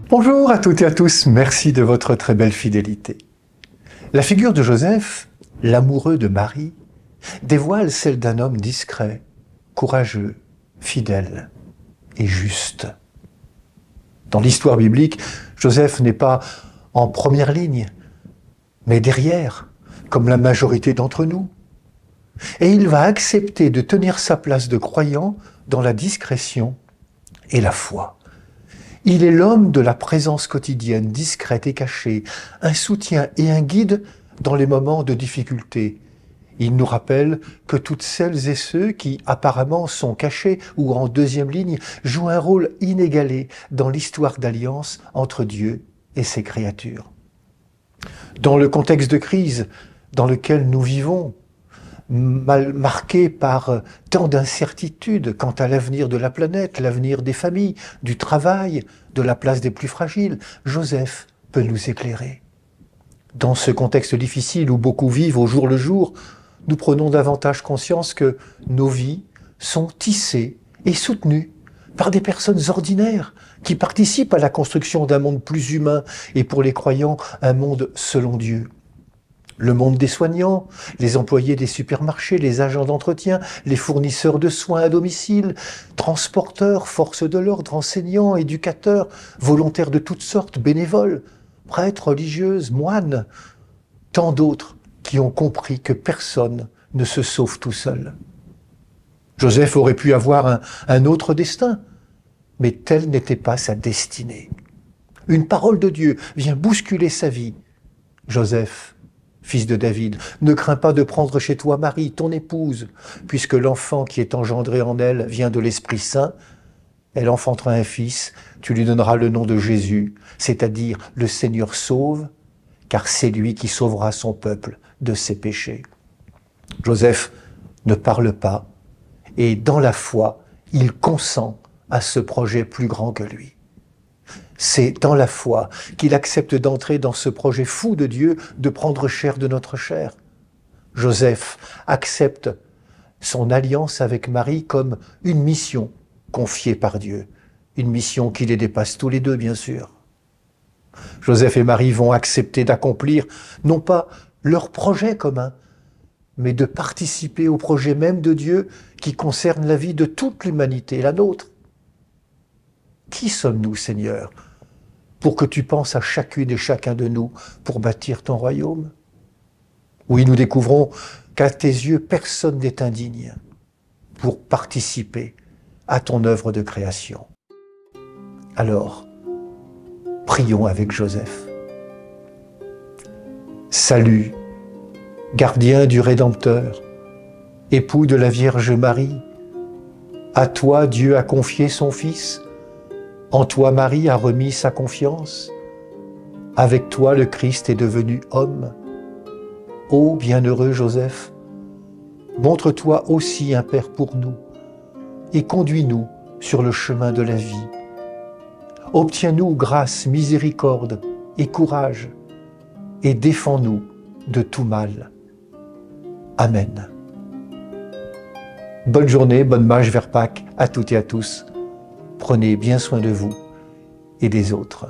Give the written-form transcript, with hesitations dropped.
Bonjour à toutes et à tous, merci de votre très belle fidélité. La figure de Joseph, l'amoureux de Marie, dévoile celle d'un homme discret, courageux, fidèle et juste. Dans l'histoire biblique, Joseph n'est pas en première ligne, mais derrière, comme la majorité d'entre nous. Et il va accepter de tenir sa place de croyant dans la discrétion et la foi. Il est l'homme de la présence quotidienne, discrète et cachée, un soutien et un guide dans les moments de difficulté. Il nous rappelle que toutes celles et ceux qui apparemment sont cachés ou en deuxième ligne jouent un rôle inégalé dans l'histoire d'alliance entre Dieu et ses créatures. Dans le contexte de crise dans lequel nous vivons, marqué par tant d'incertitudes quant à l'avenir de la planète, l'avenir des familles, du travail, de la place des plus fragiles, Joseph peut nous éclairer. Dans ce contexte difficile où beaucoup vivent au jour le jour, nous prenons davantage conscience que nos vies sont tissées et soutenues par des personnes ordinaires qui participent à la construction d'un monde plus humain et pour les croyants, un monde selon Dieu. Le monde des soignants, les employés des supermarchés, les agents d'entretien, les fournisseurs de soins à domicile, transporteurs, forces de l'ordre, enseignants, éducateurs, volontaires de toutes sortes, bénévoles, prêtres, religieuses, moines, tant d'autres qui ont compris que personne ne se sauve tout seul. Joseph aurait pu avoir un autre destin, mais telle n'était pas sa destinée. Une parole de Dieu vient bousculer sa vie. Joseph, fils de David, ne crains pas de prendre chez toi Marie, ton épouse, puisque l'enfant qui est engendré en elle vient de l'Esprit Saint. Elle enfantera un fils, tu lui donneras le nom de Jésus, c'est-à-dire le Seigneur sauve, car c'est lui qui sauvera son peuple de ses péchés. Joseph ne parle pas, et dans la foi, il consent à ce projet plus grand que lui. C'est dans la foi qu'il accepte d'entrer dans ce projet fou de Dieu de prendre chair de notre chair. Joseph accepte son alliance avec Marie comme une mission confiée par Dieu, une mission qui les dépasse tous les deux, bien sûr. Joseph et Marie vont accepter d'accomplir non pas leur projet commun, mais de participer au projet même de Dieu qui concerne la vie de toute l'humanité, la nôtre. Qui sommes-nous, Seigneur, pour que tu penses à chacune et chacun de nous pour bâtir ton royaume? Oui, nous découvrons qu'à tes yeux, personne n'est indigne pour participer à ton œuvre de création. Alors, prions avec Joseph. Salut, gardien du Rédempteur, époux de la Vierge Marie, à toi Dieu a confié son Fils, en toi Marie a remis sa confiance, avec toi le Christ est devenu homme. Ô bienheureux Joseph, montre-toi aussi un Père pour nous et conduis-nous sur le chemin de la vie. Obtiens-nous grâce, miséricorde et courage et défends-nous de tout mal. Amen. Bonne journée, bonne marche vers Pâques à toutes et à tous. Prenez bien soin de vous et des autres.